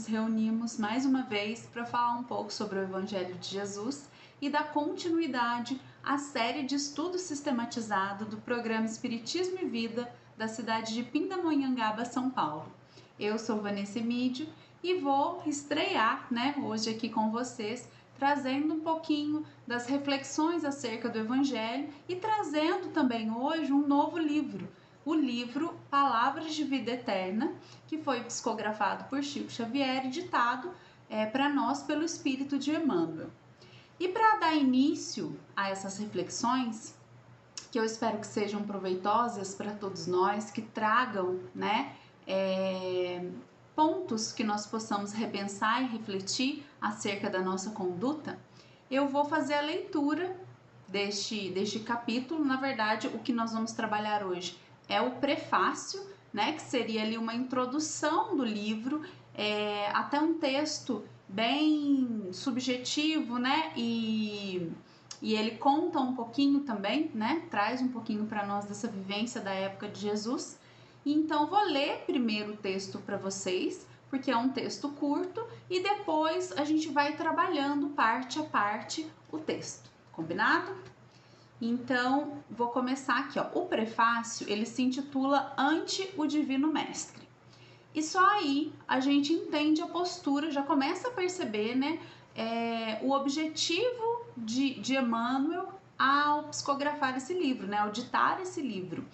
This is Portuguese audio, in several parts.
nos reunimos mais uma vez para falar um pouco sobre o Evangelho de Jesus e dar continuidade à série de estudo sistematizado do programa Espiritismo e Vida da cidade de Pindamonhangaba, São Paulo. Eu sou Vanessa Emídio e vou estrear, hoje aqui com vocês, trazendo um pouquinho das reflexões acerca do Evangelho e trazendo também hoje um novo livro, o livro Palavras de Vida Eterna, que foi psicografado por Chico Xavier e ditado para nós pelo Espírito de Emmanuel. E para dar início a essas reflexões, que eu espero que sejam proveitosas para todos nós, que tragam pontos que nós possamos repensar e refletir acerca da nossa conduta, eu vou fazer a leitura deste capítulo. Na verdade, o que nós vamos trabalhar hoje é o prefácio, que seria ali uma introdução do livro, até um texto bem subjetivo, e ele conta um pouquinho também, traz um pouquinho para nós dessa vivência da época de Jesus. Então, vou ler primeiro o texto para vocês, porque é um texto curto, e depois a gente vai trabalhando parte a parte o texto, combinado? Então, vou começar aqui, ó. O prefácio, ele se intitula Ante o Divino Mestre. E só aí a gente entende a postura, já começa a perceber, o objetivo de Emmanuel ao psicografar esse livro, ao ditar esse livro.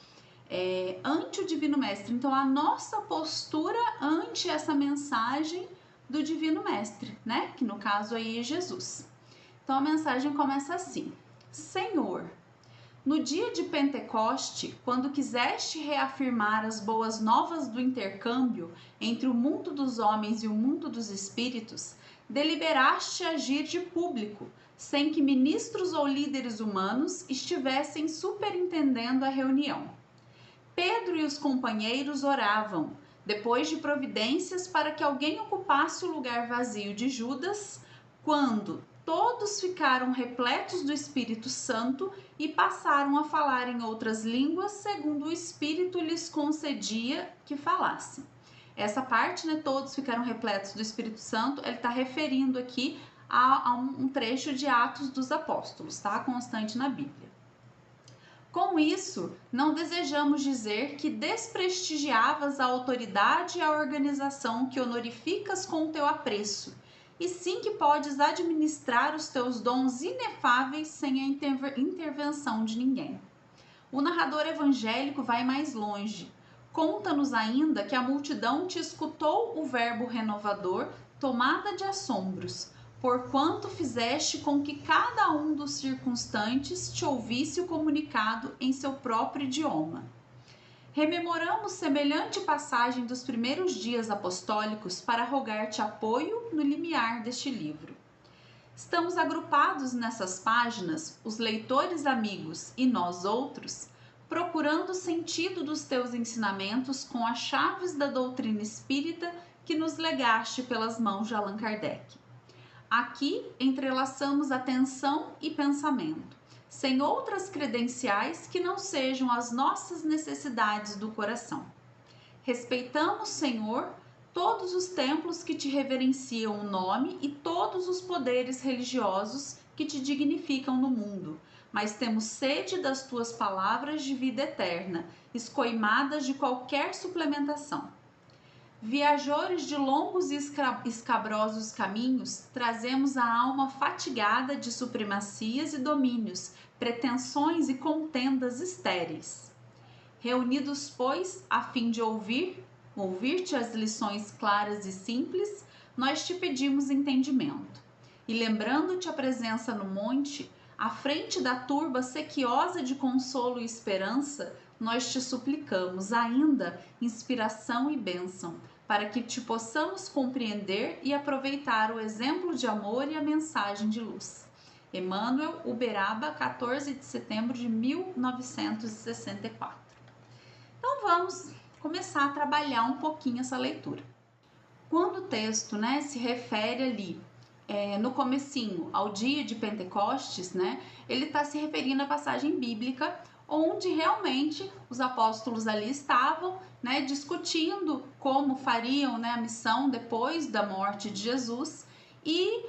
Ante o Divino Mestre. Então, a nossa postura ante essa mensagem do Divino Mestre, que no caso aí é Jesus. Então, a mensagem começa assim: Senhor, no dia de Pentecoste, quando quiseste reafirmar as boas novas do intercâmbio entre o mundo dos homens e o mundo dos espíritos, deliberaste agir de público, sem que ministros ou líderes humanos estivessem superintendendo a reunião. Pedro e os companheiros oravam, depois de providências para que alguém ocupasse o lugar vazio de Judas, quando todos ficaram repletos do Espírito Santo e passaram a falar em outras línguas, segundo o Espírito lhes concedia que falassem. Essa parte, todos ficaram repletos do Espírito Santo, ele está referindo aqui a um trecho de Atos dos Apóstolos, constante na Bíblia. Com isso, não desejamos dizer que desprestigiavas a autoridade e a organização que honorificas com o teu apreço, e sim que podes administrar os teus dons inefáveis sem a intervenção de ninguém. O narrador evangélico vai mais longe. Conta-nos ainda que a multidão te escutou o verbo renovador, tomada de assombros, porquanto fizeste com que cada um dos circunstantes te ouvisse o comunicado em seu próprio idioma. Rememoramos semelhante passagem dos primeiros dias apostólicos para rogar-te apoio no limiar deste livro. Estamos agrupados nessas páginas, os leitores amigos e nós outros, procurando o sentido dos teus ensinamentos com as chaves da doutrina espírita que nos legaste pelas mãos de Allan Kardec. Aqui entrelaçamos atenção e pensamento, sem outras credenciais que não sejam as nossas necessidades do coração. Respeitamos, Senhor, todos os templos que te reverenciam o nome e todos os poderes religiosos que te dignificam no mundo, mas temos sede das tuas palavras de vida eterna, escoimadas de qualquer suplementação. Viajores de longos e escabrosos caminhos, trazemos a alma fatigada de supremacias e domínios, pretensões e contendas estéreis. Reunidos, pois, a fim de ouvir-te as lições claras e simples, nós te pedimos entendimento. E lembrando-te a presença no monte, à frente da turba sequiosa de consolo e esperança, nós te suplicamos ainda inspiração e bênção, para que te possamos compreender e aproveitar o exemplo de amor e a mensagem de luz. Emmanuel, Uberaba, 14 de setembro de 1964. Então vamos começar a trabalhar um pouquinho essa leitura. Quando o texto se refere ali no comecinho ao dia de Pentecostes, ele está se referindo à passagem bíblica onde realmente os apóstolos ali estavam, né, discutindo como fariam, né, a missão depois da morte de Jesus. E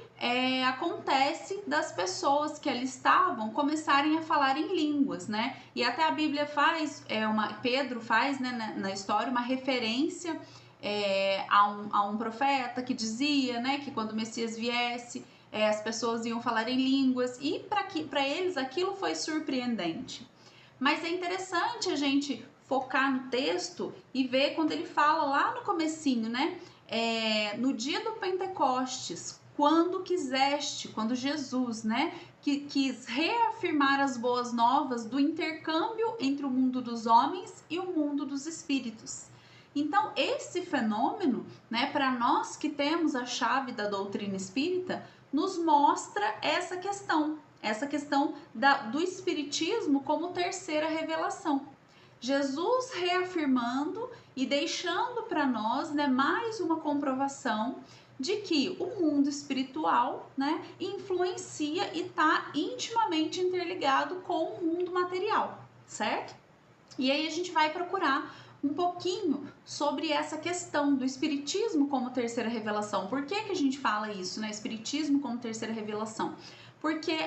acontece das pessoas que ali estavam começarem a falar em línguas, né? E até a Bíblia faz, Pedro faz, né, na história, uma referência a um profeta que dizia, né, que quando o Messias viesse, as pessoas iam falar em línguas, e para eles aquilo foi surpreendente. Mas é interessante a gente focar no texto e ver quando ele fala lá no comecinho, né? No dia do Pentecostes, quando Jesus, né, quis reafirmar as boas novas do intercâmbio entre o mundo dos homens e o mundo dos espíritos. Então, esse fenômeno, né, para nós que temos a chave da doutrina espírita, nos mostra essa questão do espiritismo como terceira revelação. Jesus reafirmando e deixando para nós, né, mais uma comprovação de que o mundo espiritual, né, influencia e está intimamente interligado com o mundo material, certo? E aí a gente vai procurar um pouquinho sobre essa questão do espiritismo como terceira revelação. Por que a gente fala isso, né? Espiritismo como terceira revelação? Porque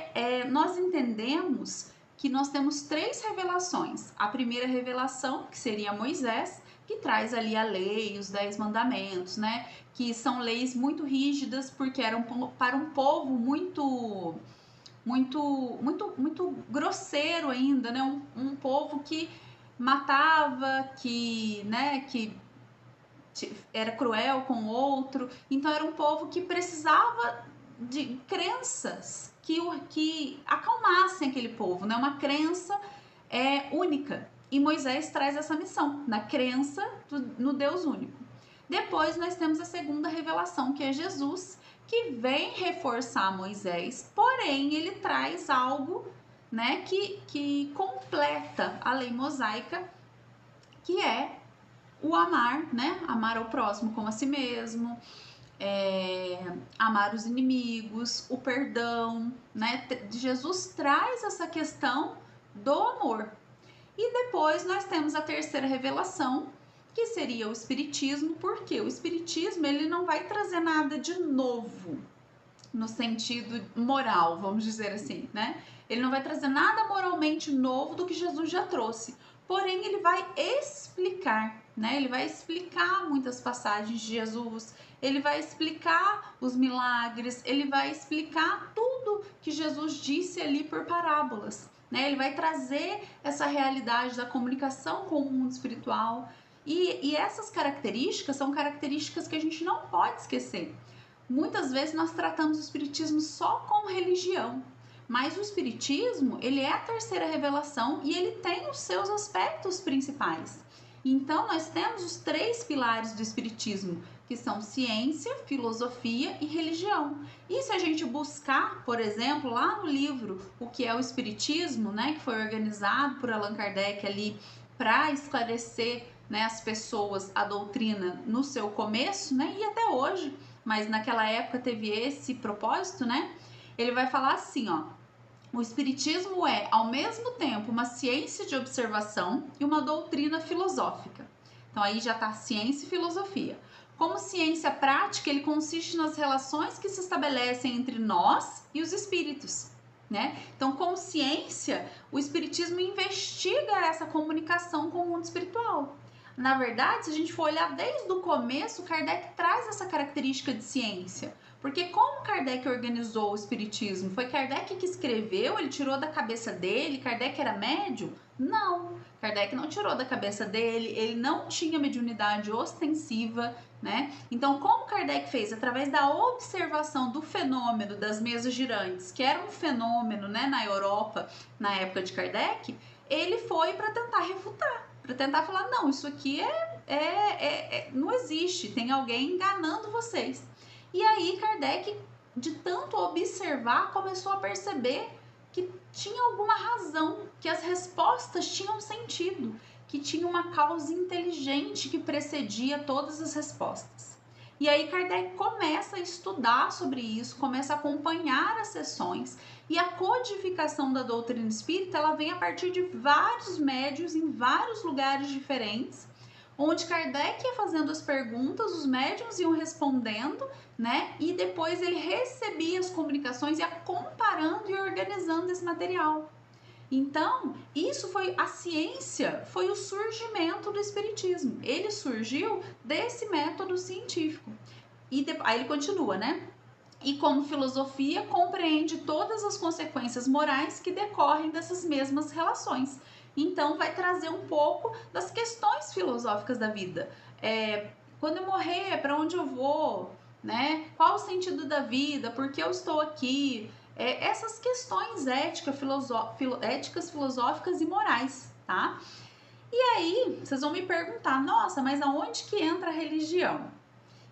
nós entendemos que nós temos 3 revelações. A primeira revelação, que seria Moisés, que traz ali a lei, os 10 mandamentos, né? Que são leis muito rígidas, porque eram para um povo muito grosseiro ainda, né? Um povo que matava, que era cruel com o outro. Então era um povo que precisava de crenças que acalmassem aquele povo, né? Uma crença única. E Moisés traz essa missão, da crença no Deus único. Depois nós temos a segunda revelação, que é Jesus, que vem reforçar Moisés, porém ele traz algo, né, que completa a lei mosaica, que é o amar, né? Amar ao próximo como a si mesmo, amar os inimigos, o perdão, né? Jesus traz essa questão do amor. E depois nós temos a terceira revelação, que seria o espiritismo, porque o espiritismo ele não vai trazer nada de novo no sentido moral, vamos dizer assim, né? Ele não vai trazer nada moralmente novo do que Jesus já trouxe. Porém, ele vai explicar, né? Ele vai explicar muitas passagens de Jesus, ele vai explicar os milagres, ele vai explicar tudo que Jesus disse ali por parábolas, né? Ele vai trazer essa realidade da comunicação com o mundo espiritual. E essas características são características que a gente não pode esquecer. Muitas vezes nós tratamos o espiritismo só como religião, mas o espiritismo, ele é a terceira revelação e ele tem os seus aspectos principais. Então, nós temos os 3 pilares do espiritismo, que são ciência, filosofia e religião. E se a gente buscar, por exemplo, lá no livro O que é o Espiritismo, né, que foi organizado por Allan Kardec ali para esclarecer, né, as pessoas a doutrina no seu começo, né, e até hoje, mas naquela época teve esse propósito, né? Ele vai falar assim, ó: o espiritismo é, ao mesmo tempo, uma ciência de observação e uma doutrina filosófica. Então aí já está ciência e filosofia. Como ciência prática, ele consiste nas relações que se estabelecem entre nós e os espíritos, né? Então, como ciência, o espiritismo investiga essa comunicação com o mundo espiritual. Na verdade, se a gente for olhar desde o começo, Kardec traz essa característica de ciência. Porque como Kardec organizou o espiritismo? Foi Kardec que escreveu? Ele tirou da cabeça dele? Kardec era médium? Não, Kardec não tirou da cabeça dele, ele não tinha mediunidade ostensiva, né? Então, como Kardec fez? Através da observação do fenômeno das mesas girantes, que era um fenômeno, né, na Europa, na época de Kardec, ele foi para tentar refutar, para tentar falar, não, isso aqui não existe, tem alguém enganando vocês. E aí Kardec, de tanto observar, começou a perceber que tinha alguma razão, que as respostas tinham sentido, que tinha uma causa inteligente que precedia todas as respostas. E aí Kardec começa a estudar sobre isso, começa a acompanhar as sessões, e a codificação da doutrina espírita, ela vem a partir de vários médiuns em vários lugares diferentes, onde Kardec ia fazendo as perguntas, os médiuns iam respondendo, né? E depois ele recebia as comunicações e ia comparando e organizando esse material. Então, isso foi a ciência, foi o surgimento do espiritismo. Ele surgiu desse método científico. E aí ele continua, né? E como filosofia, compreende todas as consequências morais que decorrem dessas mesmas relações. Então, vai trazer um pouco das questões filosóficas da vida. Quando eu morrer, para onde eu vou? Né? Qual o sentido da vida? Por que eu estou aqui? Essas questões éticas, filosóficas e morais, tá? E aí, vocês vão me perguntar, nossa, mas aonde que entra a religião?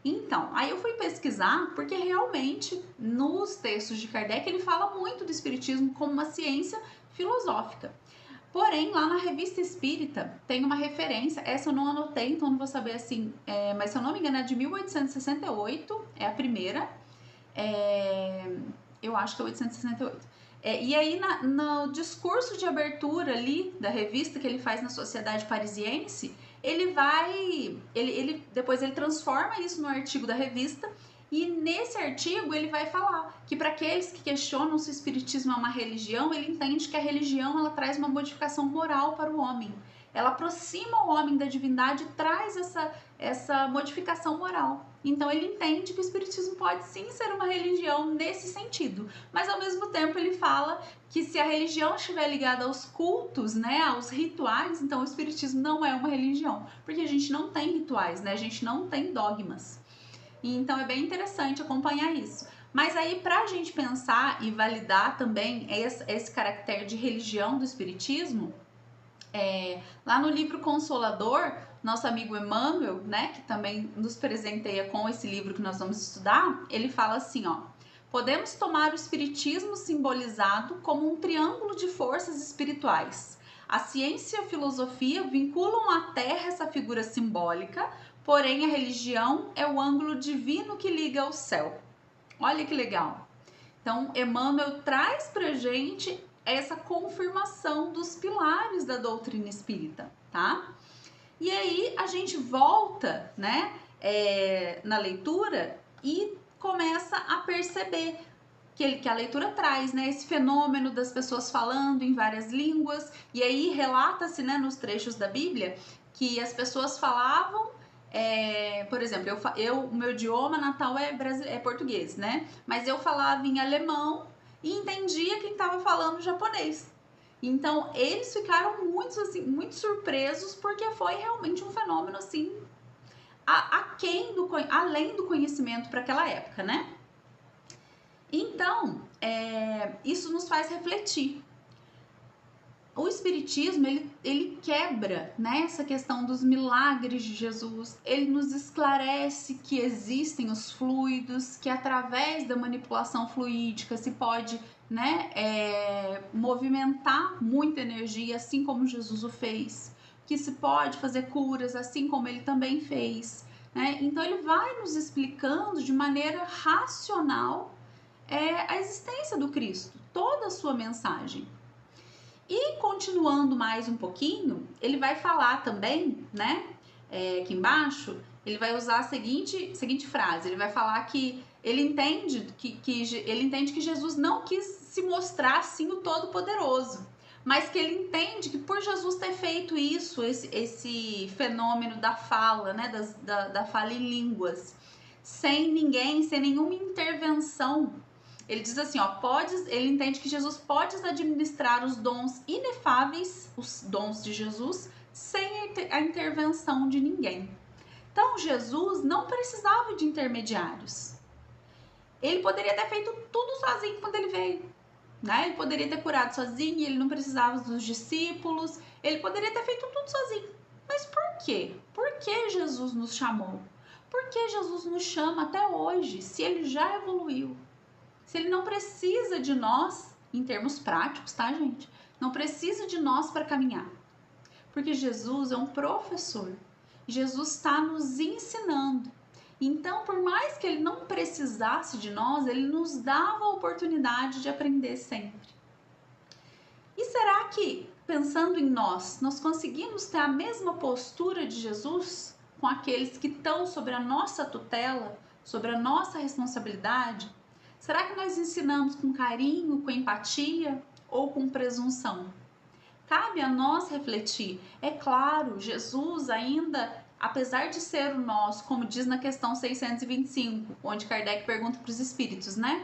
Então, aí eu fui pesquisar, porque realmente nos textos de Kardec ele fala muito do espiritismo como uma ciência filosófica. Porém, lá na Revista Espírita tem uma referência, essa eu não anotei, então não vou saber assim, mas se eu não me engano é de 1868, é a primeira, eu acho que é 1868. E aí no discurso de abertura ali da revista que ele faz na Sociedade Parisiense, depois ele transforma isso no artigo da revista, e nesse artigo ele vai falar que para aqueles que questionam se o espiritismo é uma religião, ele entende que a religião ela traz uma modificação moral para o homem. Ela aproxima o homem da divindade e traz essa modificação moral. Então ele entende que o espiritismo pode sim ser uma religião nesse sentido, mas ao mesmo tempo ele fala que se a religião estiver ligada aos cultos, né, aos rituais, então o espiritismo não é uma religião, porque a gente não tem rituais, né, a gente não tem dogmas. E então é bem interessante acompanhar isso. Mas aí para a gente pensar e validar também esse caráter de religião do espiritismo, lá no livro Consolador, nosso amigo Emmanuel, né, que também nos presenteia com esse livro que nós vamos estudar, ele fala assim, ó: podemos tomar o espiritismo simbolizado como um triângulo de forças espirituais. A ciência e a filosofia vinculam à Terra essa figura simbólica, porém a religião é o ângulo divino que liga ao céu. Olha que legal. Então, Emmanuel traz pra gente essa confirmação dos pilares da doutrina espírita, tá? E aí a gente volta, né, na leitura e começa a perceber que a leitura traz, né, esse fenômeno das pessoas falando em várias línguas, e aí relata-se, né, nos trechos da Bíblia que as pessoas falavam, por exemplo, o meu idioma natal é português, né, mas eu falava em alemão e entendia quem estava falando japonês. Então, eles ficaram muito surpresos, porque foi realmente um fenômeno assim, além do conhecimento para aquela época, né? Então, isso nos faz refletir. O espiritismo, ele quebra, né, essa questão dos milagres de Jesus, ele nos esclarece que existem os fluidos, que através da manipulação fluídica se pode, né, movimentar muita energia, assim como Jesus o fez, que se pode fazer curas, assim como ele também fez, né? Então ele vai nos explicando de maneira racional a existência do Cristo, toda a sua mensagem. E continuando mais um pouquinho, ele vai falar também, né, aqui embaixo, ele vai usar a seguinte frase, ele vai falar que ele entende que Jesus não quis se mostrar assim o Todo-Poderoso, mas que ele entende que por Jesus ter feito isso, esse fenômeno da fala, né, da fala em línguas, sem nenhuma intervenção. Ele diz assim, ó, ele entende que Jesus pode administrar os dons inefáveis, os dons de Jesus, sem a intervenção de ninguém. Então, Jesus não precisava de intermediários. Ele poderia ter feito tudo sozinho quando ele veio, né? Ele poderia ter curado sozinho, ele não precisava dos discípulos, ele poderia ter feito tudo sozinho. Mas por quê? Por que Jesus nos chamou? Por que Jesus nos chama até hoje, se ele já evoluiu? Se ele não precisa de nós, em termos práticos, tá, gente? Não precisa de nós para caminhar. Porque Jesus é um professor. Jesus está nos ensinando. Então, por mais que ele não precisasse de nós, ele nos dava a oportunidade de aprender sempre. E será que, pensando em nós conseguimos ter a mesma postura de Jesus com aqueles que estão sobre a nossa tutela, sobre a nossa responsabilidade? Será que nós ensinamos com carinho, com empatia ou com presunção? Cabe a nós refletir. É claro, Jesus ainda, apesar de ser o nosso, como diz na questão 625, onde Kardec pergunta para os espíritos, né?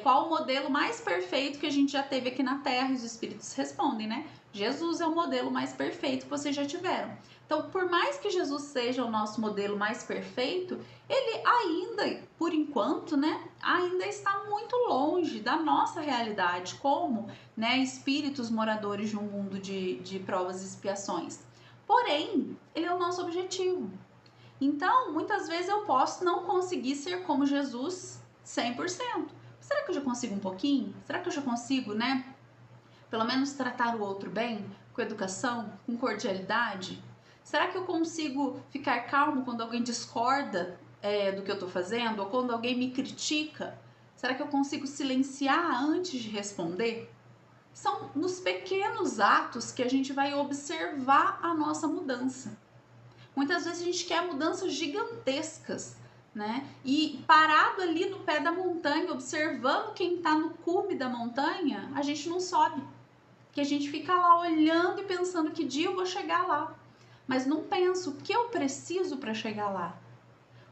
Qual o modelo mais perfeito que a gente já teve aqui na Terra? E os espíritos respondem, né? Jesus é o modelo mais perfeito que vocês já tiveram. Então, por mais que Jesus seja o nosso modelo mais perfeito, ele ainda, por enquanto, né, ainda está muito longe da nossa realidade, como, né, espíritos moradores de um mundo de provas e expiações. Porém, ele é o nosso objetivo. Então, muitas vezes eu posso não conseguir ser como Jesus 100%. Será que eu já consigo um pouquinho? Será que eu já consigo, né, pelo menos tratar o outro bem, com educação, com cordialidade? Será que eu consigo ficar calmo quando alguém discorda do que eu estou fazendo? Ou quando alguém me critica? Será que eu consigo silenciar antes de responder? São nos pequenos atos que a gente vai observar a nossa mudança. Muitas vezes a gente quer mudanças gigantescas, né? E parado ali no pé da montanha, observando quem está no cume da montanha, a gente não sobe. Que a gente fica lá olhando e pensando que dia eu vou chegar lá. Mas não penso o que eu preciso para chegar lá.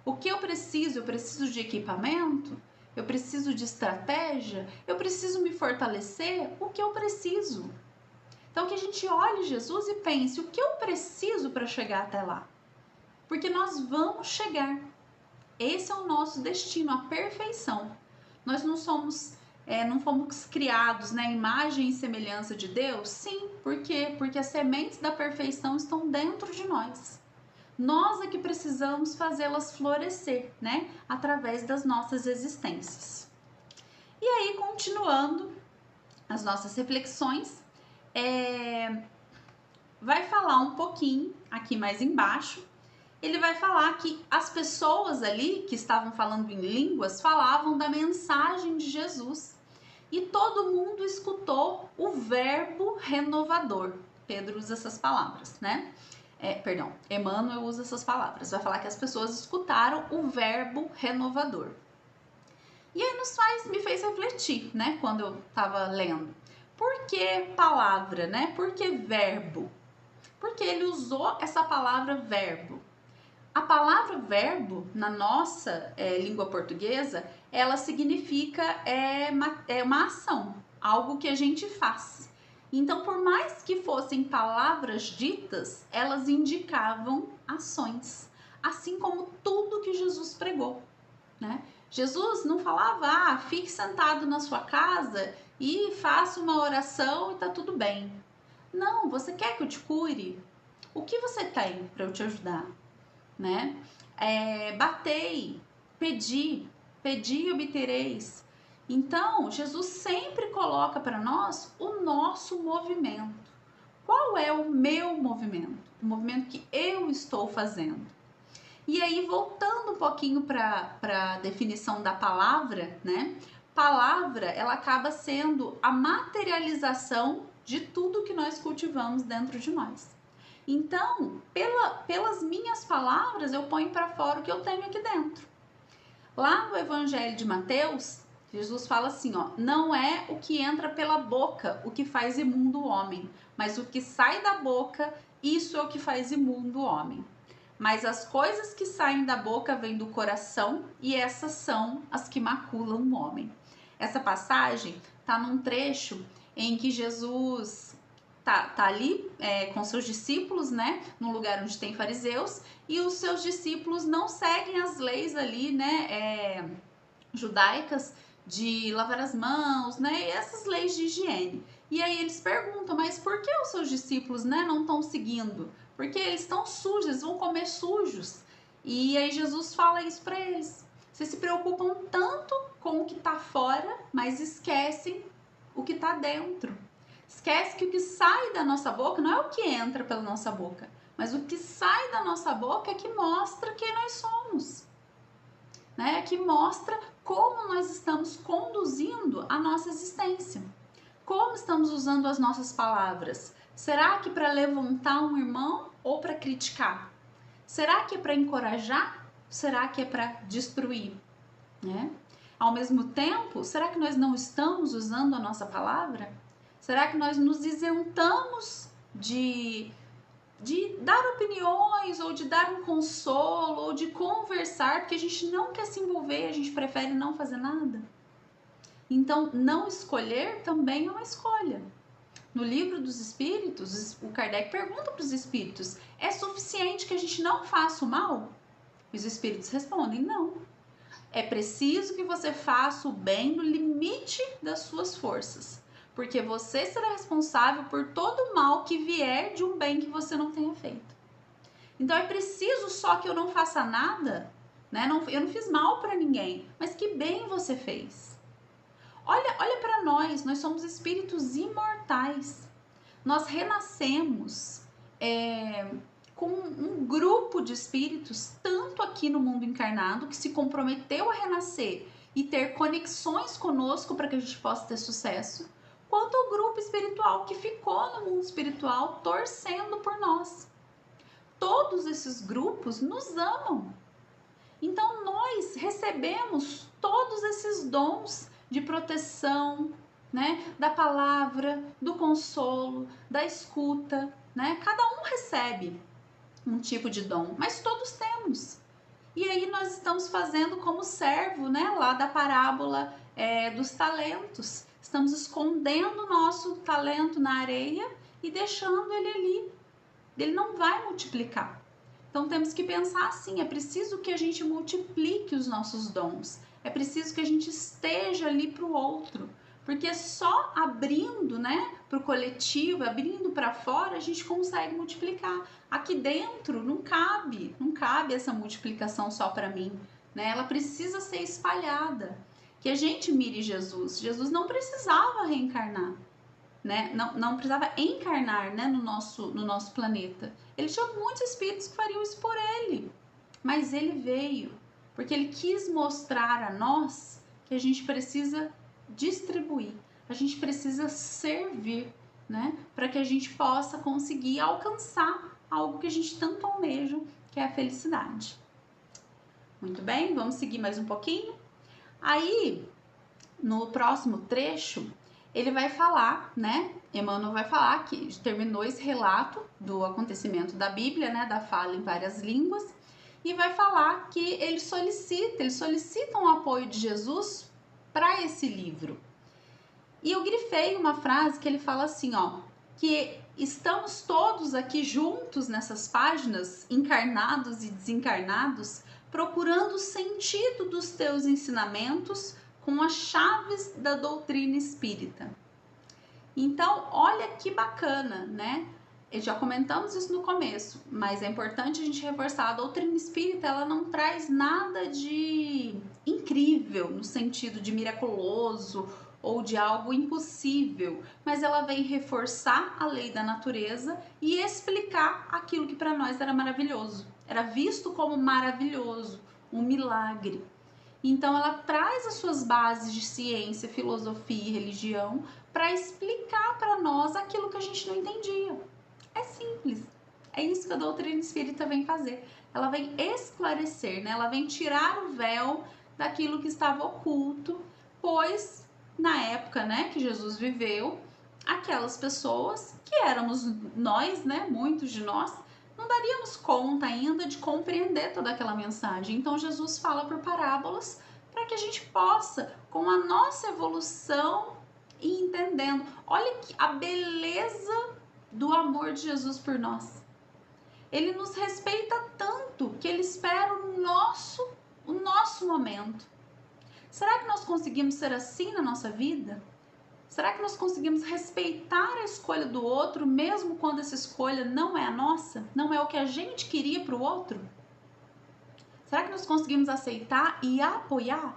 O que eu preciso? Eu preciso de equipamento? Eu preciso de estratégia? Eu preciso me fortalecer? O que eu preciso? Então que a gente olhe Jesus e pense, o que eu preciso para chegar até lá? Porque nós vamos chegar. Esse é o nosso destino, a perfeição. Nós não fomos criados na imagem e semelhança de Deus? Sim, por quê? Porque as sementes da perfeição estão dentro de nós. Nós é que precisamos fazê-las florescer, né? Através das nossas existências. E aí, continuando as nossas reflexões, vai falar um pouquinho aqui mais embaixo. Ele vai falar que as pessoas ali que estavam falando em línguas falavam da mensagem de Jesus e todo mundo escutou o verbo renovador. Pedro usa essas palavras, né? Emmanuel usa essas palavras. Vai falar que as pessoas escutaram o verbo renovador. E aí me fez refletir, né? Quando eu estava lendo. Por que palavra, né? Por que verbo? Porque ele usou essa palavra verbo. A palavra verbo, na nossa língua portuguesa, ela significa uma ação, algo que a gente faz. Então, por mais que fossem palavras ditas, elas indicavam ações, assim como tudo que Jesus pregou, né? Jesus não falava, fique sentado na sua casa e faça uma oração e tá tudo bem. Não, você quer que eu te cure? O que você tem para eu te ajudar? Né? Batei, pedi e obtereis. Então, Jesus sempre coloca para nós o nosso movimento. Qual é o meu movimento? O movimento que eu estou fazendo. E aí, voltando um pouquinho para a definição da palavra, né? Palavra, ela acaba sendo a materialização de tudo que nós cultivamos dentro de nós. Então, pelas minhas palavras, eu ponho para fora o que eu tenho aqui dentro. Lá no Evangelho de Mateus, Jesus fala assim, não é o que entra pela boca o que faz imundo o homem, mas o que sai da boca, isso é o que faz imundo o homem. Mas as coisas que saem da boca vêm do coração e essas são as que maculam o homem. Essa passagem está num trecho em que Jesus tá ali com seus discípulos, né, num lugar onde tem fariseus, e os seus discípulos não seguem as leis ali, né, judaicas de lavar as mãos, né, e essas leis de higiene. E aí eles perguntam, mas por que os seus discípulos, né, não estão seguindo? Porque eles estão sujos, eles vão comer sujos. E aí Jesus fala isso para eles. Vocês se preocupam tanto com o que está fora, mas esquecem o que está dentro. Esquece que o que sai da nossa boca não é o que entra pela nossa boca, mas o que sai da nossa boca é que mostra quem nós somos. né, que mostra como nós estamos conduzindo a nossa existência. Como estamos usando as nossas palavras? Será que para levantar um irmão ou para criticar? Será que é para encorajar? Será que é para destruir? Né? Ao mesmo tempo, será que nós não estamos usando a nossa palavra? Será que nós nos isentamos de dar opiniões, ou de dar um consolo, ou de conversar, porque a gente não quer se envolver, a gente prefere não fazer nada? Então, não escolher também é uma escolha. No livro dos Espíritos, o Kardec pergunta para os Espíritos: é suficiente que a gente não faça o mal? Os Espíritos respondem: não. É preciso que você faça o bem no limite das suas forças, porque você será responsável por todo o mal que vier de um bem que você não tenha feito. Então é preciso só que eu não faça nada, né? Eu não fiz mal para ninguém, mas que bem você fez. Olha para nós somos espíritos imortais. Nós renascemos com um grupo de espíritos, tanto aqui no mundo encarnado, que se comprometeu a renascer e ter conexões conosco para que a gente possa ter sucesso, quanto ao grupo espiritual que ficou no mundo espiritual torcendo por nós. Todos esses grupos nos amam. Então nós recebemos todos esses dons de proteção, né, da palavra, do consolo, da escuta, né? Cada um recebe um tipo de dom, mas todos temos. E aí nós estamos fazendo como servo, né, lá da parábola dos talentos. Estamos escondendo o nosso talento na areia e deixando ele ali. Ele não vai multiplicar. Então temos que pensar assim, é preciso que a gente multiplique os nossos dons. É preciso que a gente esteja ali para o outro. Porque só abrindo, né, para o coletivo, abrindo para fora, a gente consegue multiplicar. Aqui dentro não cabe essa multiplicação só para mim, né? Ela precisa ser espalhada. Que a gente mire Jesus. Jesus não precisava reencarnar, né? Não precisava encarnar, né, no nosso planeta. Ele tinha muitos espíritos que fariam isso por ele, mas ele veio porque ele quis mostrar a nós que a gente precisa distribuir, a gente precisa servir, né, para que a gente possa conseguir alcançar algo que a gente tanto almeja, que é a felicidade. Muito bem, vamos seguir mais um pouquinho. Aí, no próximo trecho, ele vai falar, né, Emmanuel vai falar que terminou esse relato do acontecimento da Bíblia, né, da fala em várias línguas, e vai falar que eles solicitam o apoio de Jesus para esse livro. E eu grifei uma frase que ele fala assim, ó, que estamos todos aqui juntos nessas páginas, encarnados e desencarnados, procurando o sentido dos teus ensinamentos com as chaves da doutrina espírita. Então, olha que bacana, né? Já comentamos isso no começo, mas é importante a gente reforçar, a doutrina espírita, ela não traz nada de incrível, no sentido de miraculoso ou de algo impossível, mas ela vem reforçar a lei da natureza e explicar aquilo que para nós era maravilhoso, era visto como maravilhoso, um milagre. Então ela traz as suas bases de ciência, filosofia e religião para explicar para nós aquilo que a gente não entendia. É simples. É isso que a doutrina espírita vem fazer. Ela vem esclarecer, né? Ela vem tirar o véu daquilo que estava oculto, pois na época, né, que Jesus viveu, aquelas pessoas que éramos nós, né, muitos de nós, não daríamos conta ainda de compreender toda aquela mensagem. Então Jesus fala por parábolas para que a gente possa, com a nossa evolução, ir entendendo. Olha a beleza do amor de Jesus por nós. Ele nos respeita tanto que ele espera o nosso momento. Será que nós conseguimos ser assim na nossa vida? Será que nós conseguimos respeitar a escolha do outro, mesmo quando essa escolha não é a nossa? Não é o que a gente queria para o outro? Será que nós conseguimos aceitar e apoiar?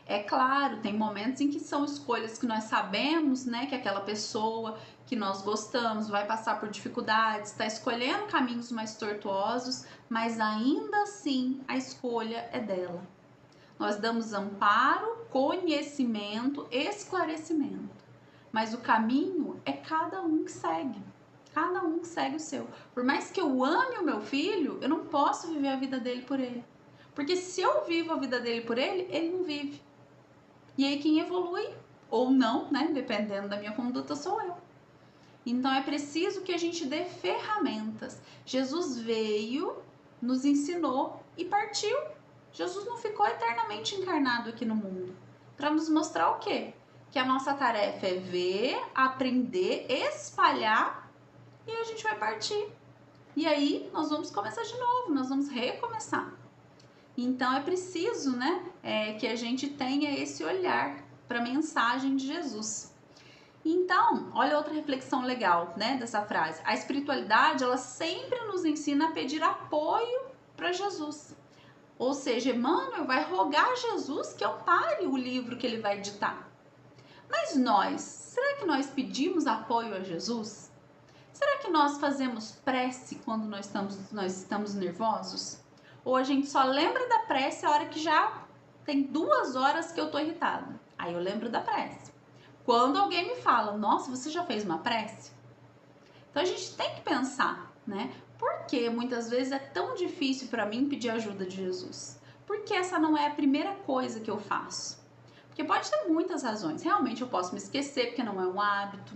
É claro, tem momentos em que são escolhas que nós sabemos, né, que aquela pessoa que nós gostamos vai passar por dificuldades, está escolhendo caminhos mais tortuosos, mas ainda assim a escolha é dela. Nós damos amparo, conhecimento, esclarecimento. Mas o caminho é cada um que segue. Cada um que segue o seu. Por mais que eu ame o meu filho, eu não posso viver a vida dele por ele. Porque se eu vivo a vida dele por ele, ele não vive. E aí quem evolui, ou não, né? Dependendo da minha conduta, sou eu. Então é preciso que a gente dê ferramentas. Jesus veio, nos ensinou e partiu. Jesus não ficou eternamente encarnado aqui no mundo. Para nos mostrar o quê? Que a nossa tarefa é ver, aprender, espalhar e a gente vai partir. E aí nós vamos começar de novo, nós vamos recomeçar. Então é preciso, né, que a gente tenha esse olhar para a mensagem de Jesus. Então, olha outra reflexão legal, né, dessa frase. A espiritualidade, ela sempre nos ensina a pedir apoio para Jesus. Ou seja, Emmanuel vai rogar a Jesus que ampare o livro que ele vai ditar. Mas nós, será que nós pedimos apoio a Jesus? Será que nós fazemos prece quando nós estamos nervosos? Ou a gente só lembra da prece a hora que já tem 2 horas que eu tô irritada? Aí eu lembro da prece. Quando alguém me fala, nossa, você já fez uma prece? Então a gente tem que pensar, né? Por que muitas vezes é tão difícil para mim pedir ajuda de Jesus? Porque essa não é a primeira coisa que eu faço. Porque pode ter muitas razões. Realmente eu posso me esquecer porque não é um hábito,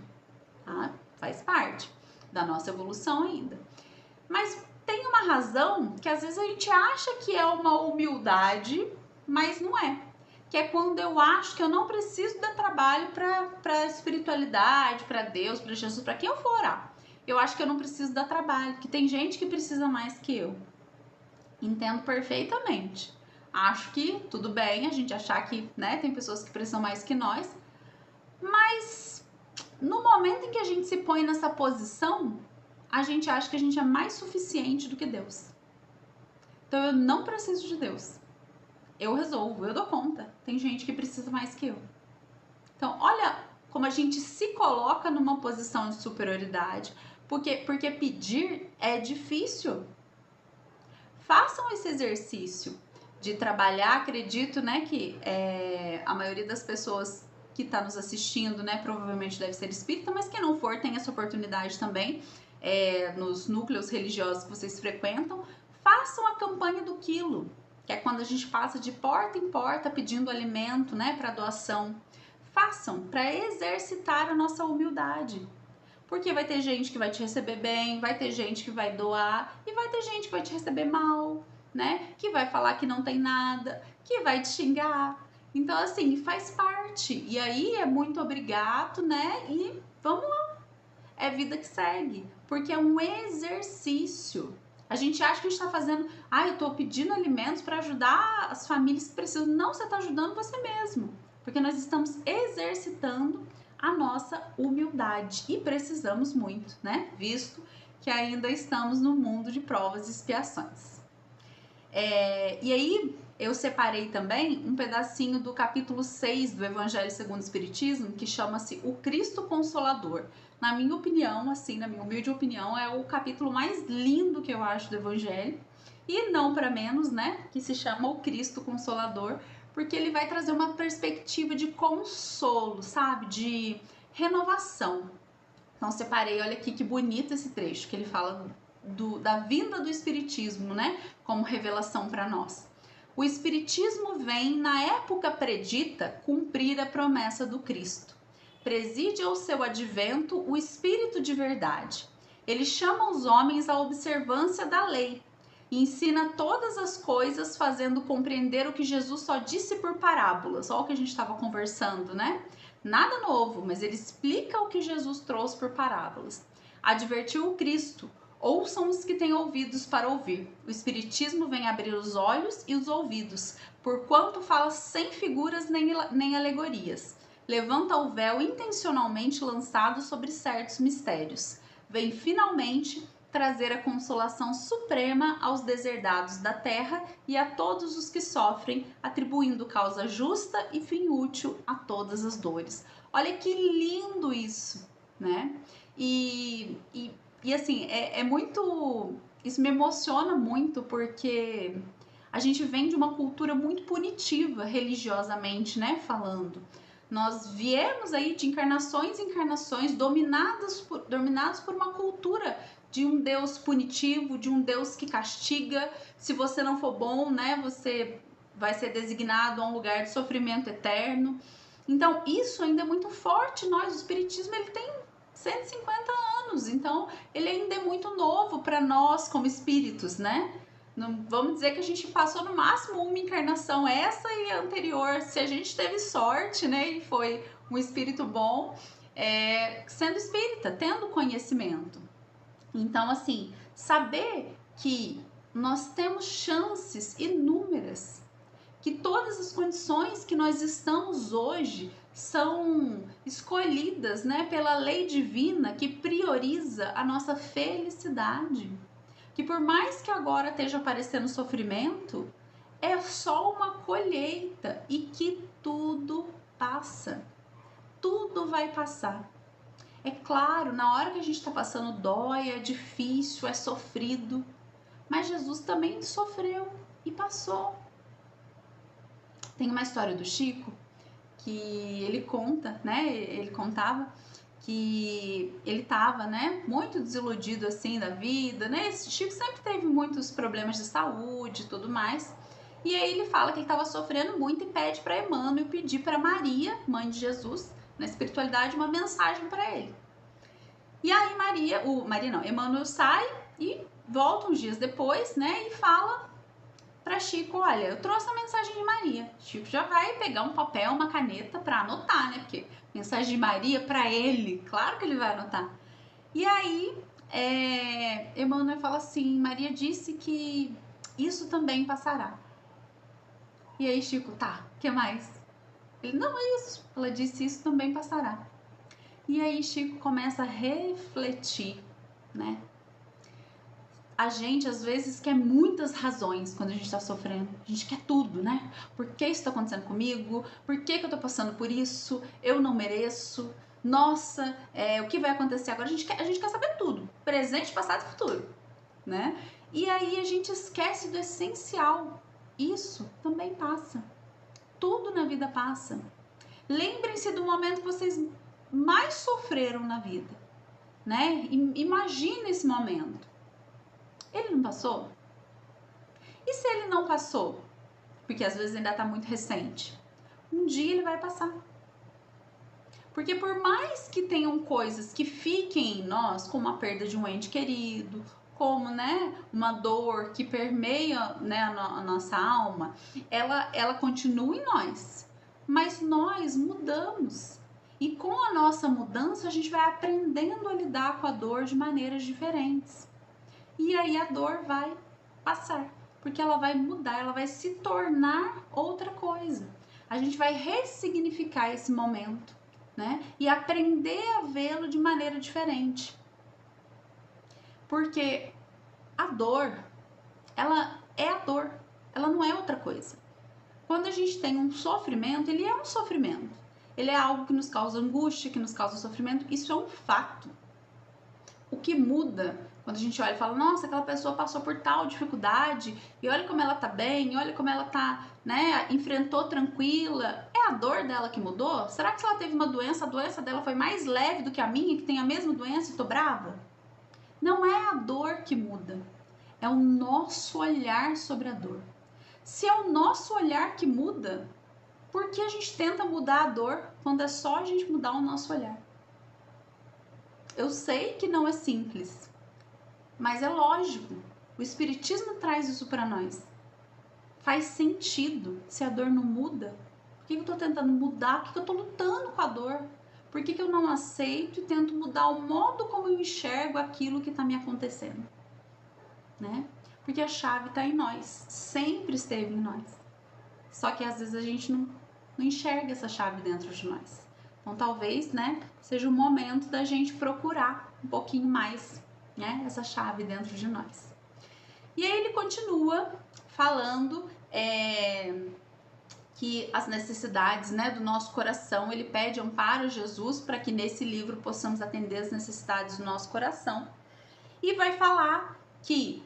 tá? Faz parte da nossa evolução ainda. Mas tem uma razão que às vezes a gente acha que é uma humildade, mas não é. Que é quando eu acho que eu não preciso dar trabalho para a espiritualidade, para Deus, para Jesus, para quem eu for orar. Eu acho que eu não preciso dar trabalho, que tem gente que precisa mais que eu. Entendo perfeitamente. Acho que tudo bem a gente achar que, né, tem pessoas que precisam mais que nós, mas no momento em que a gente se põe nessa posição, a gente acha que a gente é mais suficiente do que Deus. Então eu não preciso de Deus. Eu resolvo, eu dou conta. Tem gente que precisa mais que eu. Então, olha como a gente se coloca numa posição de superioridade, porque pedir é difícil. Façam esse exercício de trabalhar. Acredito, né, que a maioria das pessoas que está nos assistindo, né, provavelmente deve ser espírita, mas quem não for, tem essa oportunidade também, nos núcleos religiosos que vocês frequentam. Façam a campanha do quilo, que é quando a gente passa de porta em porta pedindo alimento, né, para doação. Façam para exercitar a nossa humildade. Porque vai ter gente que vai te receber bem, vai ter gente que vai doar e vai ter gente que vai te receber mal, né? Que vai falar que não tem nada, que vai te xingar. Então, assim, faz parte. E aí é muito obrigado, né? E vamos lá. É vida que segue. Porque é um exercício. A gente acha que a gente está fazendo, eu tô pedindo alimentos para ajudar as famílias que precisam. Não, você está ajudando você mesmo. Porque nós estamos exercitando a nossa humildade. E precisamos muito, né? Visto que ainda estamos no mundo de provas e expiações. E aí, eu separei também um pedacinho do capítulo 6 do Evangelho segundo o Espiritismo, que chama-se O Cristo Consolador. Na minha opinião, assim, na minha humilde opinião, é o capítulo mais lindo que eu acho do Evangelho. E não para menos, né? Que se chama O Cristo Consolador, porque ele vai trazer uma perspectiva de consolo, sabe? De renovação. Então, separei, olha aqui que bonito esse trecho, que ele fala da vinda do Espiritismo, né? Como revelação para nós. O Espiritismo vem, na época predita, cumprir a promessa do Cristo. Preside ao seu advento o Espírito de verdade. Ele chama os homens à observância da lei e ensina todas as coisas, fazendo compreender o que Jesus só disse por parábolas. Olha o que a gente estava conversando, né? Nada novo, mas ele explica o que Jesus trouxe por parábolas. Advertiu o Cristo: ouçam os que têm ouvidos para ouvir. O Espiritismo vem abrir os olhos e os ouvidos, porquanto fala sem figuras nem alegorias. Levanta o véu intencionalmente lançado sobre certos mistérios. Vem finalmente trazer a consolação suprema aos deserdados da terra e a todos os que sofrem, atribuindo causa justa e fim útil a todas as dores. Olha que lindo isso, né? E assim, é muito... Isso me emociona muito, porque A gente vem de uma cultura muito punitiva, religiosamente, né, falando. Nós viemos aí de encarnações e encarnações dominados por uma cultura de um Deus punitivo, de um Deus que castiga. Se você não for bom, né, você vai ser designado a um lugar de sofrimento eterno. Então, isso ainda é muito forte. O Espiritismo, ele tem 150 anos, então ele ainda é muito novo para nós como espíritos, né? Não, vamos dizer que a gente passou no máximo uma encarnação, essa e a anterior, se a gente teve sorte, né, e foi um espírito bom, sendo espírita, tendo conhecimento. Então, assim, saber que nós temos chances inúmeras, que todas as condições que nós estamos hoje são escolhidas, né, pela lei divina que prioriza a nossa felicidade. Que por mais que agora esteja aparecendo sofrimento, é só uma colheita e que tudo passa. Tudo vai passar. É claro, na hora que a gente está passando dói, é difícil, é sofrido, mas Jesus também sofreu e passou. Tem uma história do Chico que ele conta, né? Ele contava que ele estava, né, muito desiludido assim da vida, né? Esse Chico sempre teve muitos problemas de saúde e tudo mais. E aí ele fala que ele estava sofrendo muito e pede para Emmanuel pedir para Maria, mãe de Jesus, na espiritualidade, uma mensagem para ele. E aí Emmanuel sai e volta uns dias depois, né, e fala para Chico, olha, eu trouxe a mensagem de Maria. Chico já vai pegar um papel, uma caneta para anotar, né? Porque mensagem de Maria para ele, claro que ele vai anotar. E aí, Emmanuel fala assim, Maria disse que isso também passará. E aí Chico, tá, o que mais? Ele, não, é isso. Ela disse, isso também passará. E aí Chico começa a refletir, né? A gente, às vezes, quer muitas razões quando a gente está sofrendo. A gente quer tudo, né? Por que isso está acontecendo comigo? Por que eu estou passando por isso? Eu não mereço. Nossa, o que vai acontecer agora? A gente quer saber tudo. Presente, passado e futuro, né? E aí a gente esquece do essencial. Isso também passa. Tudo na vida passa. Lembrem-se do momento que vocês mais sofreram na vida, né? Imagine esse momento. Ele não passou? E se ele não passou? Porque às vezes ainda está muito recente. Um dia ele vai passar. Porque por mais que tenham coisas que fiquem em nós, como a perda de um ente querido, como, né, uma dor que permeia, né, a nossa alma, ela continua em nós. Mas nós mudamos. E com a nossa mudança, a gente vai aprendendo a lidar com a dor de maneiras diferentes. E aí a dor vai passar, porque ela vai mudar, ela vai se tornar outra coisa. A gente vai ressignificar esse momento, né? E aprender a vê-lo de maneira diferente. Porque a dor, ela é a dor, ela não é outra coisa. Quando a gente tem um sofrimento, ele é um sofrimento. Ele é algo que nos causa angústia, que nos causa sofrimento, isso é um fato. O que muda quando a gente olha e fala, nossa, aquela pessoa passou por tal dificuldade, e olha como ela tá bem, olha como ela tá, né, enfrentou tranquila. É a dor dela que mudou? Será que se ela teve uma doença, a doença dela foi mais leve do que a minha, que tem a mesma doença e tô brava? Não é a dor que muda, é o nosso olhar sobre a dor. Se é o nosso olhar que muda, por que a gente tenta mudar a dor quando é só a gente mudar o nosso olhar? Eu sei que não é simples, mas é lógico. O Espiritismo traz isso para nós. Faz sentido. Se a dor não muda, por que eu estou tentando mudar? Por que eu estou lutando com a dor? Por que eu não aceito e tento mudar o modo como eu enxergo aquilo que está me acontecendo? Né? Porque a chave está em nós. Sempre esteve em nós. Só que às vezes a gente não enxerga essa chave dentro de nós. Então talvez, né, seja o momento da gente procurar um pouquinho mais, né, essa chave dentro de nós. E aí ele continua falando que as necessidades, né, do nosso coração, ele pede amparo a Jesus para que nesse livro possamos atender as necessidades do nosso coração. E vai falar que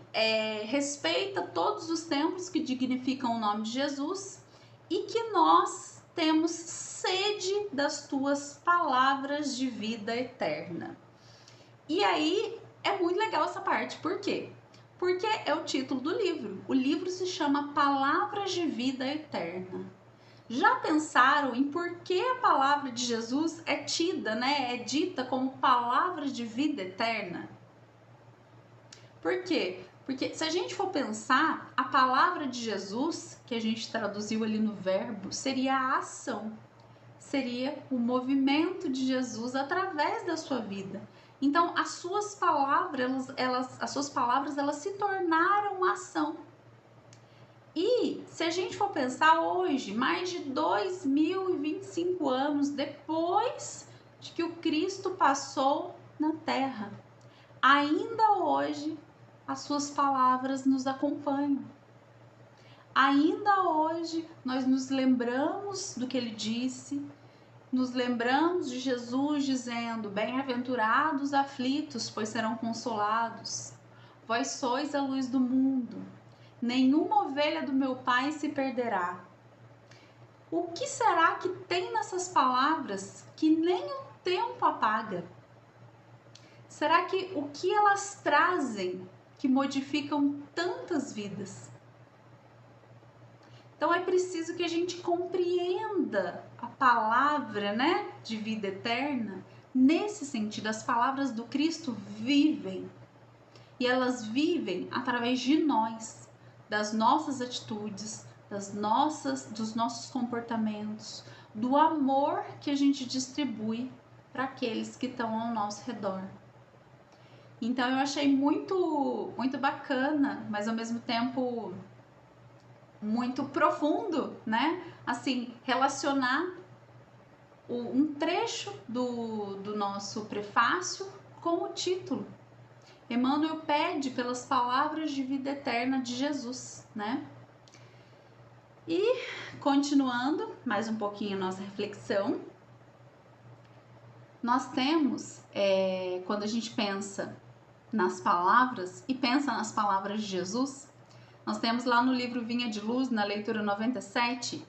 respeita todos os tempos que dignificam o nome de Jesus e que nós temos sede das tuas palavras de vida eterna. E aí é muito legal essa parte, por quê? Porque é o título do livro. O livro se chama Palavras de Vida Eterna. Já pensaram em por que a palavra de Jesus é tida, né? É dita como palavra de vida eterna? Por quê? Porque se a gente for pensar, a palavra de Jesus, que a gente traduziu ali no verbo, seria a ação. Seria o movimento de Jesus através da sua vida. Então, as suas palavras, elas se tornaram ação. E se a gente for pensar hoje, mais de 2025 anos depois de que o Cristo passou na Terra, ainda hoje as suas palavras nos acompanham. Ainda hoje nós nos lembramos do que ele disse, nos lembramos de Jesus dizendo: bem-aventurados aflitos, pois serão consolados. Vós sois a luz do mundo. Nenhuma ovelha do meu Pai se perderá. O que será que tem nessas palavras que nem o tempo apaga? Será que o que elas trazem que modificam tantas vidas? Então é preciso que a gente compreenda a palavra, né, de vida eterna nesse sentido. As palavras do Cristo vivem e elas vivem através de nós, das nossas atitudes, dos nossos comportamentos, do amor que a gente distribui para aqueles que estão ao nosso redor. Então eu achei muito bacana, mas ao mesmo tempo muito profundo, né? Assim, relacionar um trecho do nosso prefácio com o título. Emmanuel pede pelas palavras de vida eterna de Jesus, né? E continuando mais um pouquinho a nossa reflexão, nós temos, quando a gente pensa nas palavras e pensa nas palavras de Jesus, nós temos lá no livro Vinha de Luz, na leitura 97,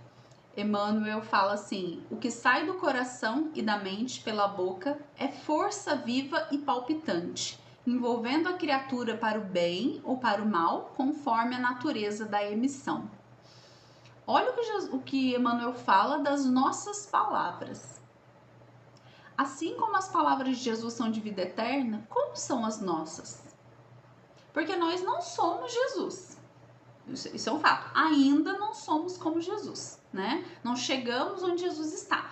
Emmanuel fala assim: o que sai do coração e da mente pela boca é força viva e palpitante, envolvendo a criatura para o bem ou para o mal, conforme a natureza da emissão. Olha o que Emmanuel fala das nossas palavras. Assim como as palavras de Jesus são de vida eterna, como são as nossas? Porque nós não somos Jesus. Isso é um fato. Ainda não somos como Jesus, né? Não chegamos onde Jesus está.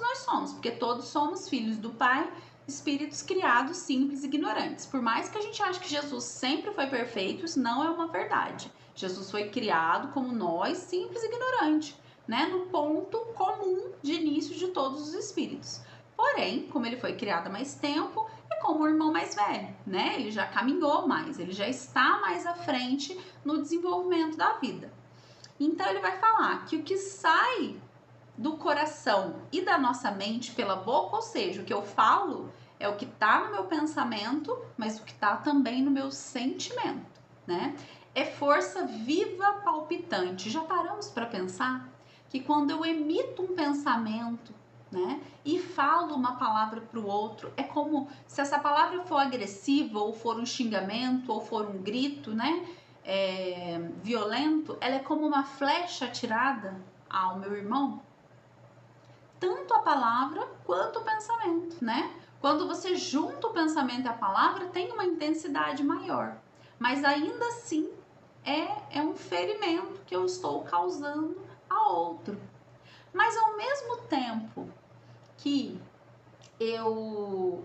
Nós somos, porque todos somos filhos do Pai, espíritos criados simples e ignorantes. Por mais que a gente ache que Jesus sempre foi perfeito, isso não é uma verdade. Jesus foi criado como nós, simples e ignorante, né? No ponto comum de início de todos os espíritos. Porém, como ele foi criado há mais tempo, é como o irmão mais velho, né? Ele já caminhou mais, ele já está mais à frente no desenvolvimento da vida. Então ele vai falar que o que sai do coração e da nossa mente pela boca, ou seja, o que eu falo é o que está no meu pensamento, mas o que está também no meu sentimento, né? É força viva palpitante. Já paramos para pensar que quando eu emito um pensamento, né, e falo uma palavra para o outro, é como se essa palavra for agressiva, ou for um xingamento, ou for um grito, né, violento, ela é como uma flecha atirada ao meu irmão. Tanto a palavra quanto o pensamento, né? Quando você junta o pensamento e a palavra, tem uma intensidade maior, mas ainda assim é um ferimento que eu estou causando a outro. Mas ao mesmo tempo que eu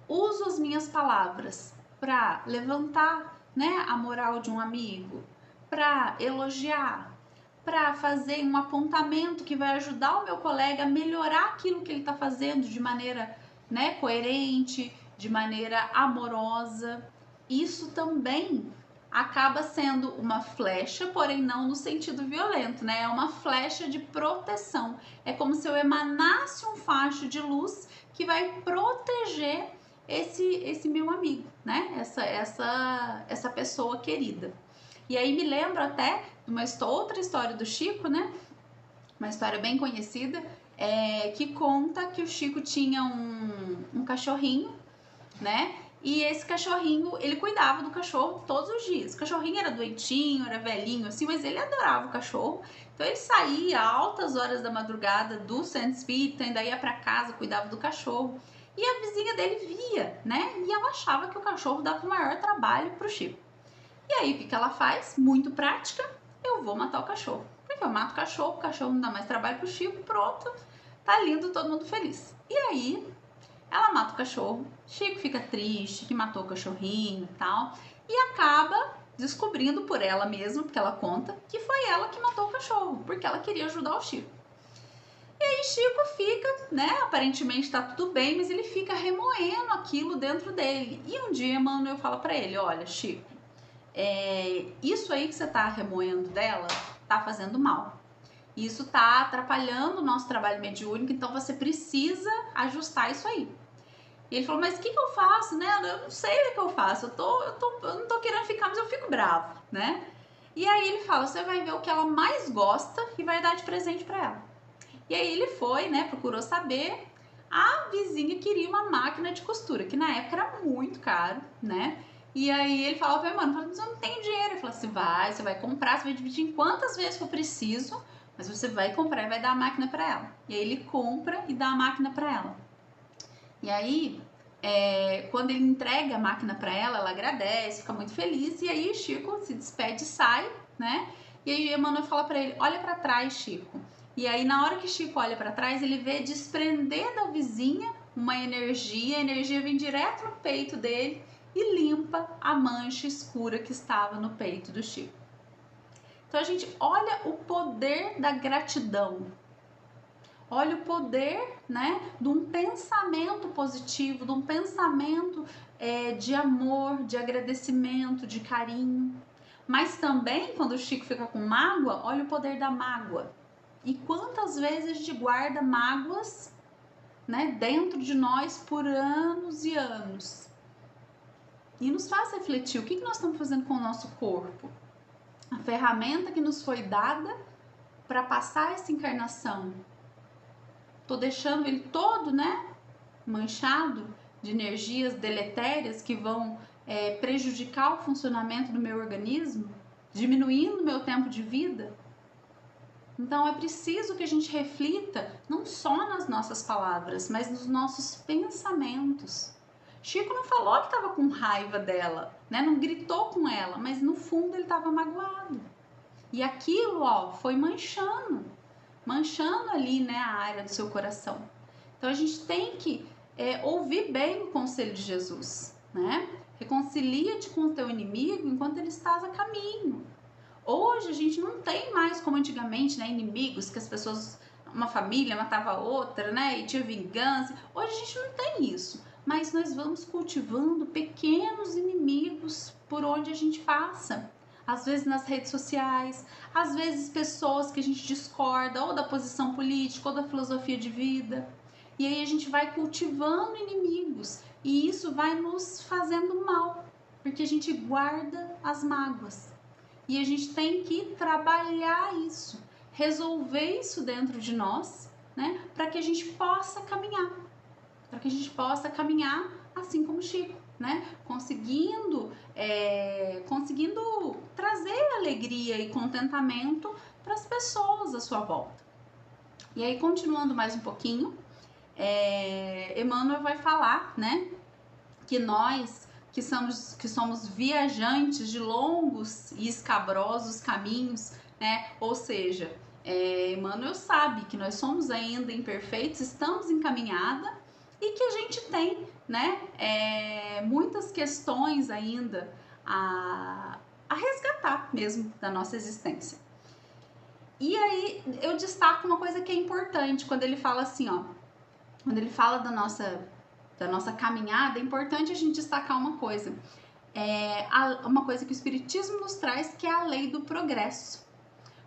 uso as minhas palavras para levantar, né, a moral de um amigo, para elogiar, para fazer um apontamento que vai ajudar o meu colega a melhorar aquilo que ele está fazendo de maneira, né, coerente, de maneira amorosa, isso também acaba sendo uma flecha, porém não no sentido violento, né? É uma flecha de proteção. É como se eu emanasse um facho de luz que vai proteger esse meu amigo, né? Essa pessoa querida. E aí me lembro até de uma outra história do Chico, né? Uma história bem conhecida, que conta que o Chico tinha um cachorrinho, né? E esse cachorrinho, ele cuidava do cachorro todos os dias. O cachorrinho era doentinho, era velhinho assim, mas ele adorava o cachorro. Então ele saía altas horas da madrugada do centro espírita, ainda ia para casa, cuidava do cachorro. E a vizinha dele via, né? E ela achava que o cachorro dava o maior trabalho pro Chico. E aí o que ela faz? Muito prática, eu vou matar o cachorro. Porque eu mato o cachorro não dá mais trabalho pro Chico, pronto, tá lindo, todo mundo feliz. E aí ela mata o cachorro, Chico fica triste que matou o cachorrinho e tal, e acaba descobrindo por ela mesma, porque ela conta, que foi ela que matou o cachorro, porque ela queria ajudar o Chico. E aí Chico fica, né, aparentemente tá tudo bem, mas ele fica remoendo aquilo dentro dele. E um dia Emmanuel fala pra ele, olha Chico, isso aí que você tá remoendo dela tá fazendo mal. Isso tá atrapalhando o nosso trabalho mediúnico, então você precisa ajustar isso aí. E ele falou, mas o que eu faço, né? Eu não sei o que eu faço, eu não tô querendo ficar, mas eu fico bravo, né? E aí ele fala, você vai ver o que ela mais gosta e vai dar de presente para ela. E aí ele foi, né, procurou saber, a vizinha queria uma máquina de costura, que na época era muito caro, né? E aí ele falou, mano, mas eu não tenho dinheiro. Ele falou, você vai comprar, você vai dividir em quantas vezes for preciso, mas você vai comprar e vai dar a máquina para ela. E aí ele compra e dá a máquina para ela. E aí, quando ele entrega a máquina para ela, ela agradece, fica muito feliz. E aí Chico se despede e sai, né? E aí Emmanuel fala para ele, olha para trás, Chico. E aí na hora que Chico olha para trás, ele vê desprender da vizinha uma energia, a energia vem direto no peito dele e limpa a mancha escura que estava no peito do Chico. Então a gente olha o poder da gratidão. Olha o poder, né, de um pensamento positivo, de um pensamento de amor, de agradecimento, de carinho. Mas também, quando o Chico fica com mágoa, olha o poder da mágoa. E quantas vezes a gente guarda mágoas, né, dentro de nós por anos e anos. E nos faz refletir, o que nós estamos fazendo com o nosso corpo? A ferramenta que nos foi dada para passar essa encarnação. Tô deixando ele todo, né, manchado de energias deletérias que vão prejudicar o funcionamento do meu organismo, diminuindo o meu tempo de vida. Então é preciso que a gente reflita não só nas nossas palavras, mas nos nossos pensamentos. Chico não falou que estava com raiva dela, né? Não gritou com ela, mas no fundo ele estava magoado. E aquilo, ó, foi manchando ali, né, a área do seu coração. Então a gente tem que ouvir bem o conselho de Jesus, né? Reconcilia-te com o teu inimigo enquanto ele estás a caminho. Hoje a gente não tem mais como antigamente, né, inimigos que as pessoas, uma família matava a outra, né, e tinha vingança. Hoje a gente não tem isso, mas nós vamos cultivando pequenos inimigos por onde a gente passa. Às vezes nas redes sociais, às vezes pessoas que a gente discorda ou da posição política ou da filosofia de vida. E aí a gente vai cultivando inimigos e isso vai nos fazendo mal, porque a gente guarda as mágoas. E a gente tem que trabalhar isso, resolver isso dentro de nós, né, para que a gente possa caminhar, assim como Chico, né, conseguindo trazer alegria e contentamento para as pessoas à sua volta. E aí, continuando mais um pouquinho, Emmanuel vai falar, né, que nós que somos viajantes de longos e escabrosos caminhos, né? Ou seja, Emmanuel sabe que nós somos ainda imperfeitos, estamos em caminhada e que a gente tem, né, muitas questões ainda a resgatar mesmo da nossa existência. E aí eu destaco uma coisa que é importante quando ele fala assim, ó, quando ele fala da nossa caminhada, é importante a gente destacar uma coisa. Uma coisa que o Espiritismo nos traz, que é a lei do progresso.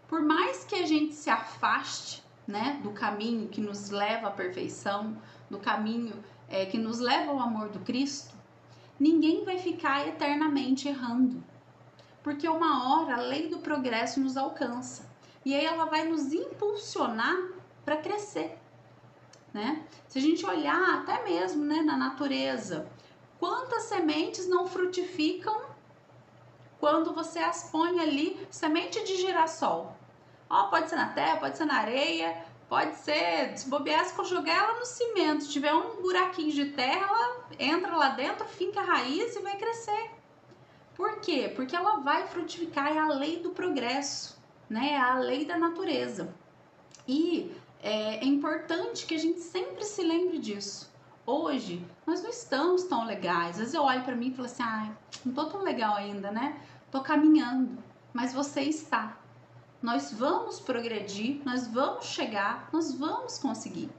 Por mais que a gente se afaste, né, do caminho que nos leva à perfeição, do caminho que nos leva ao amor do Cristo, ninguém vai ficar eternamente errando, porque uma hora a lei do progresso nos alcança e aí ela vai nos impulsionar para crescer, né? Se a gente olhar até mesmo, né, na natureza, quantas sementes não frutificam quando você as põe ali, semente de girassol? Ó, pode ser na terra, pode ser na areia, pode ser, se bobear, se jogar ela no cimento, se tiver um buraquinho de terra, ela entra lá dentro, finca a raiz e vai crescer. Por quê? Porque ela vai frutificar, é a lei do progresso, né? É a lei da natureza. E é importante que a gente sempre se lembre disso. Hoje, nós não estamos tão legais. Às vezes eu olho para mim e falo assim, ai, não tô tão legal ainda, né? Tô caminhando, mas você está. Nós vamos progredir, nós vamos chegar, nós vamos conseguir.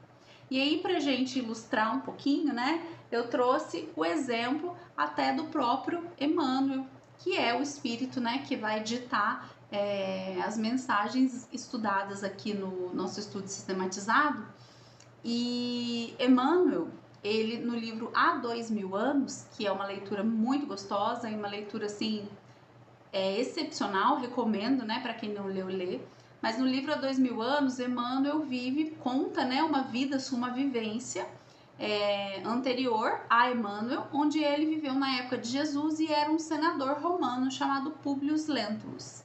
E aí, pra gente ilustrar um pouquinho, né, eu trouxe o exemplo até do próprio Emmanuel, que é o espírito, né, que vai ditar as mensagens estudadas aqui no nosso estudo sistematizado. E Emmanuel, ele no livro Há 2000 anos, que é uma leitura muito gostosa e uma leitura assim excepcional, recomendo, né, para quem não leu, ler. Mas no livro Há 2000 anos, Emmanuel conta, né, uma vida, uma vivência anterior a Emmanuel, onde ele viveu na época de Jesus e era um senador romano chamado Públio Lentulus.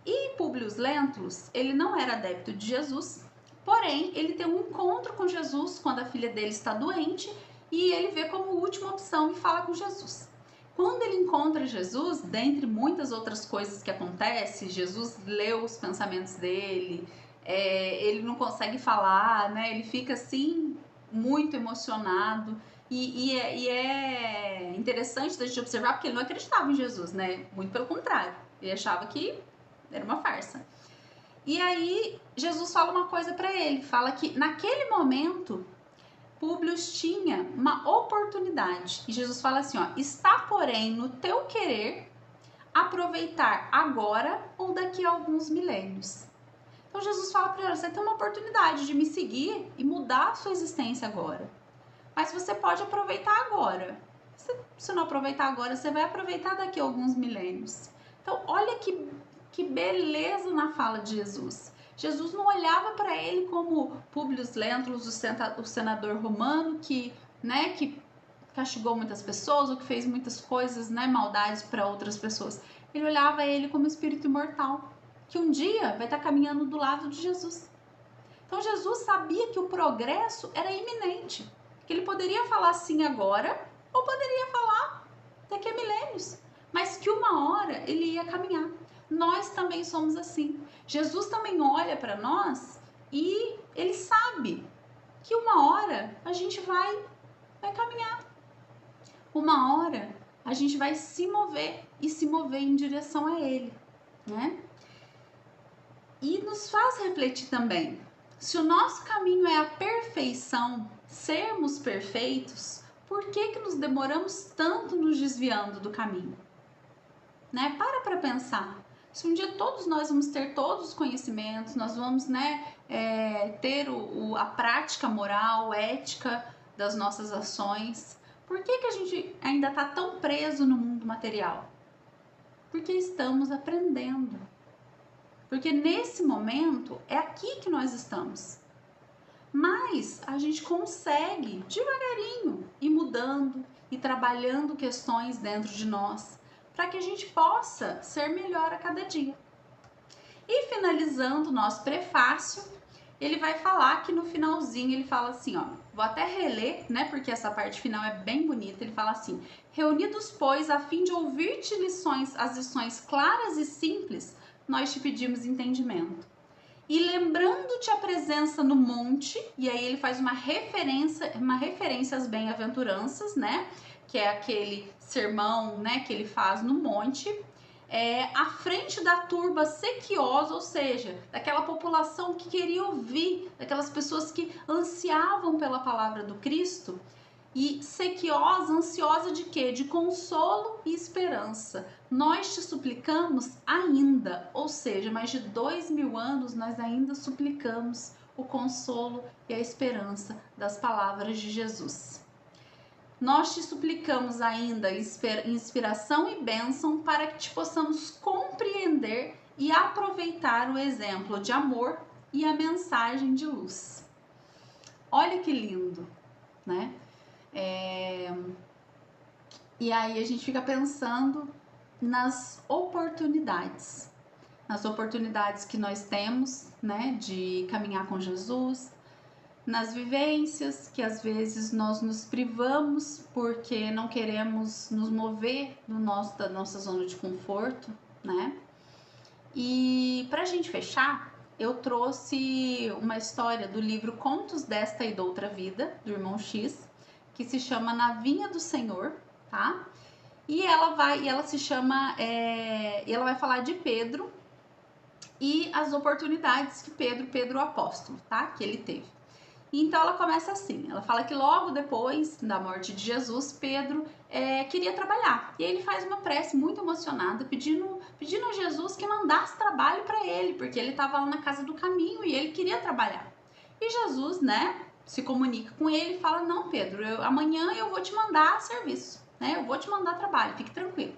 E Públio Lentulus, ele não era adepto de Jesus, porém, ele tem um encontro com Jesus quando a filha dele está doente e ele vê como última opção e fala com Jesus. Quando ele encontra Jesus, dentre muitas outras coisas que acontecem, Jesus leu os pensamentos dele, ele não consegue falar, né? Ele fica assim, muito emocionado. E é interessante da gente observar, porque ele não acreditava em Jesus, né? Muito pelo contrário, ele achava que era uma farsa. E aí, Jesus fala uma coisa para ele, fala que naquele momento Públio tinha uma oportunidade. E Jesus fala assim, ó, está porém no teu querer aproveitar agora ou daqui a alguns milênios. Então Jesus fala para ele, você tem uma oportunidade de me seguir e mudar a sua existência agora. Mas você pode aproveitar agora. Se não aproveitar agora, você vai aproveitar daqui a alguns milênios. Então olha que beleza na fala de Jesus. Jesus não olhava para ele como Públio Lentulus, o senador romano que castigou muitas pessoas ou que fez muitas coisas, né, maldades para outras pessoas. Ele olhava ele como espírito imortal, que um dia vai estar caminhando do lado de Jesus. Então Jesus sabia que o progresso era iminente, que ele poderia falar sim agora ou poderia falar daqui a milênios, mas que uma hora ele ia caminhar. Nós também somos assim. Jesus também olha para nós e ele sabe que uma hora a gente vai caminhar. Uma hora a gente vai se mover e se mover em direção a ele, né? E nos faz refletir também. Se o nosso caminho é a perfeição, sermos perfeitos, por que nos demoramos tanto nos desviando do caminho? Né? Para pensar. Se um dia todos nós vamos ter todos os conhecimentos, nós vamos, né, ter a prática moral, ética das nossas ações, por que a gente ainda está tão preso no mundo material? Porque estamos aprendendo. Porque nesse momento é aqui que nós estamos. Mas a gente consegue devagarinho ir mudando e trabalhando questões dentro de nós, para que a gente possa ser melhor a cada dia. E finalizando o nosso prefácio, ele vai falar que no finalzinho, ele fala assim, ó, vou até reler, né, porque essa parte final é bem bonita, ele fala assim, reunidos, pois, a fim de ouvir-te as lições claras e simples, nós te pedimos entendimento. E lembrando-te a presença no monte, e aí ele faz uma referência às bem-aventuranças, né, que é aquele sermão, né, que ele faz no monte, à frente da turba sequiosa, ou seja, daquela população que queria ouvir, daquelas pessoas que ansiavam pela palavra do Cristo, e sequiosa, ansiosa de quê? De consolo e esperança. Nós te suplicamos ainda, ou seja, mais de 2000 anos nós ainda suplicamos o consolo e a esperança das palavras de Jesus. Nós te suplicamos ainda inspiração e bênção para que te possamos compreender e aproveitar o exemplo de amor e a mensagem de luz. Olha que lindo, né? E aí a gente fica pensando nas oportunidades que nós temos, né, de caminhar com Jesus, nas vivências que às vezes nós nos privamos porque não queremos nos mover da nossa zona de conforto, né? E pra gente fechar, eu trouxe uma história do livro Contos desta e Doutra Vida, do irmão X, que se chama Na Vinha do Senhor, tá? E ela vai falar de Pedro e as oportunidades que Pedro o apóstolo, tá? Que ele teve. Então ela começa assim, ela fala que logo depois da morte de Jesus, Pedro queria trabalhar. E ele faz uma prece muito emocionada, pedindo a Jesus que mandasse trabalho para ele, porque ele estava lá na casa do caminho e ele queria trabalhar. E Jesus, né, se comunica com ele e fala, não, Pedro, amanhã eu vou te mandar serviço, né, eu vou te mandar trabalho, fique tranquilo.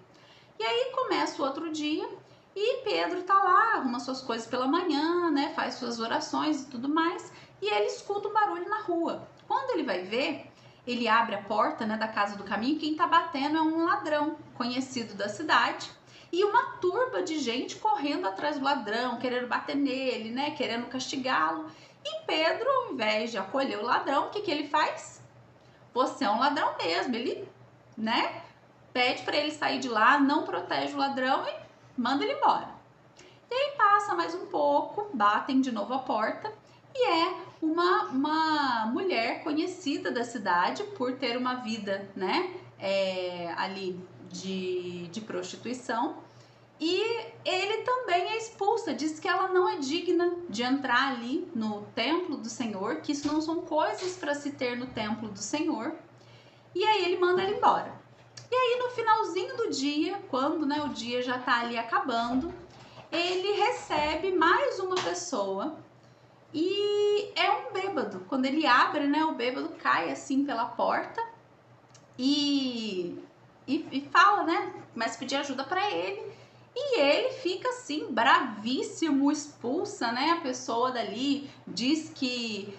E aí começa o outro dia e Pedro tá lá, arruma suas coisas pela manhã, né, faz suas orações e tudo mais, e ele escuta um barulho na rua. Quando ele vai ver, ele abre a porta, né, da casa do caminho e quem tá batendo é um ladrão conhecido da cidade e uma turba de gente correndo atrás do ladrão, querendo bater nele, né, querendo castigá-lo. E Pedro, ao invés de acolher o ladrão, o que ele faz? Você é um ladrão mesmo. Ele, né, pede para ele sair de lá, não protege o ladrão e manda ele embora. E aí passa mais um pouco, batem de novo a porta e é uma mulher conhecida da cidade por ter uma vida, né, ali de prostituição. E ele também é expulsa, diz que ela não é digna de entrar ali no templo do Senhor, que isso não são coisas para se ter no templo do Senhor. E aí ele manda ela embora. E aí no finalzinho do dia, quando, né, o dia já tá ali acabando, ele recebe mais uma pessoa e é um bêbado. Quando ele abre, né, o bêbado cai assim pela porta e fala, né, começa a pedir ajuda para ele. E ele fica assim, bravíssimo, expulsa, né, a pessoa dali, diz que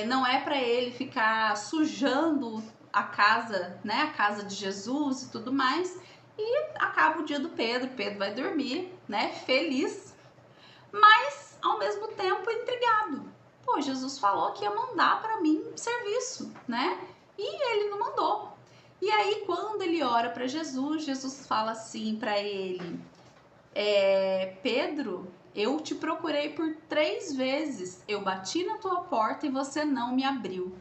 não é para ele ficar sujando a casa, né, a casa de Jesus e tudo mais. E acaba o dia do Pedro vai dormir, né, feliz, mas ao mesmo tempo intrigado. Pô, Jesus falou que ia mandar para mim serviço, né, e ele não mandou. E aí quando ele ora para Jesus, Jesus fala assim para ele, Pedro, eu te procurei por 3 vezes, eu bati na tua porta e você não me abriu.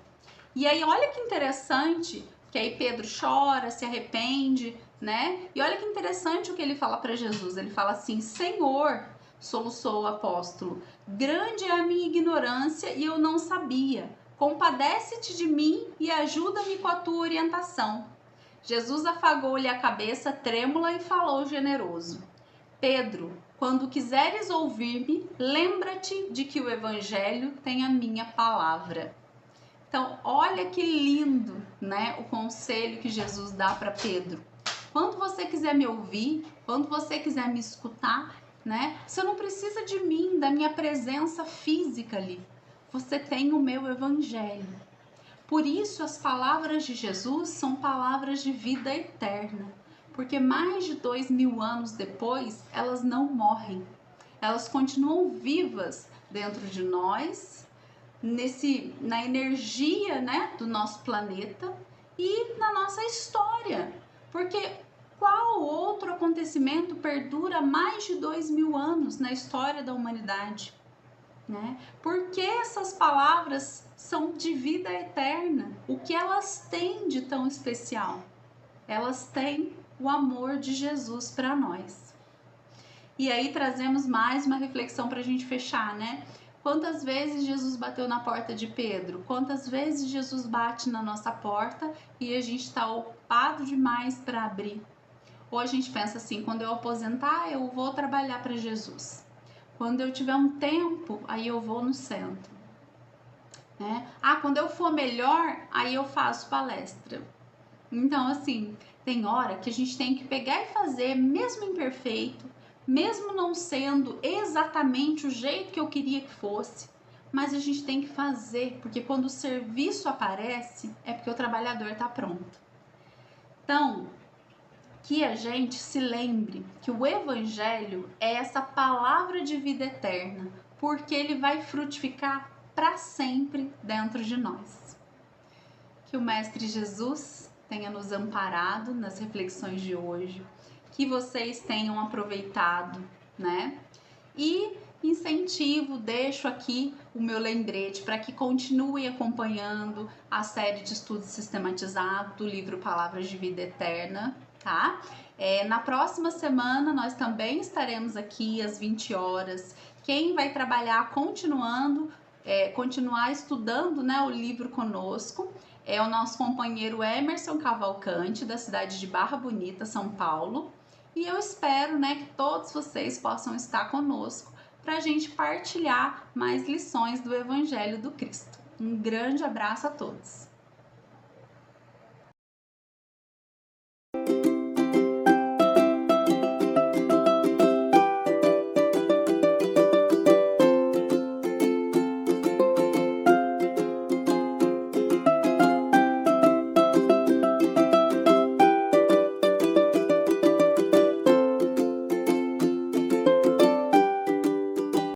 E aí olha que interessante, que aí Pedro chora, se arrepende, né? E olha que interessante o que ele fala para Jesus, ele fala assim, Senhor, soluçou o apóstolo, grande é a minha ignorância e eu não sabia, compadece-te de mim e ajuda-me com a tua orientação. Jesus afagou-lhe a cabeça trêmula e falou generoso, Pedro, quando quiseres ouvir-me, lembra-te de que o evangelho tem a minha palavra. Então, olha que lindo, né, o conselho que Jesus dá para Pedro. Quando você quiser me ouvir, quando você quiser me escutar, né, você não precisa de mim, da minha presença física ali. Você tem o meu evangelho. Por isso, as palavras de Jesus são palavras de vida eterna. Porque mais de 2000 anos depois, elas não morrem. Elas continuam vivas dentro de nós, na energia, né, do nosso planeta e na nossa história. Porque qual outro acontecimento perdura mais de 2000 anos na história da humanidade? Né? Porque essas palavras são de vida eterna. O que elas têm de tão especial? Elas têm o amor de Jesus para nós. E aí trazemos mais uma reflexão para a gente fechar, né? Quantas vezes Jesus bateu na porta de Pedro? Quantas vezes Jesus bate na nossa porta e a gente está ocupado demais para abrir? Ou a gente pensa assim, quando eu aposentar, eu vou trabalhar para Jesus. Quando eu tiver um tempo, aí eu vou no centro. né? Ah, quando eu for melhor, aí eu faço palestra. Então, assim, tem hora que a gente tem que pegar e fazer, mesmo imperfeito, mesmo não sendo exatamente o jeito que eu queria que fosse, mas a gente tem que fazer, porque quando o serviço aparece, é porque o trabalhador está pronto. Então, que a gente se lembre que o Evangelho é essa palavra de vida eterna, porque ele vai frutificar para sempre dentro de nós. Que o Mestre Jesus tenha nos amparado nas reflexões de hoje, que vocês tenham aproveitado, né? E incentivo, deixo aqui o meu lembrete para que continue acompanhando a série de estudos sistematizados do livro Palavras de Vida Eterna, tá? Na próxima semana nós também estaremos aqui às 20 horas. Quem vai trabalhar continuar estudando, né, o livro conosco é o nosso companheiro Emerson Cavalcante, da cidade de Barra Bonita, São Paulo. E eu espero, né, que todos vocês possam estar conosco para a gente partilhar mais lições do Evangelho do Cristo. Um grande abraço a todos!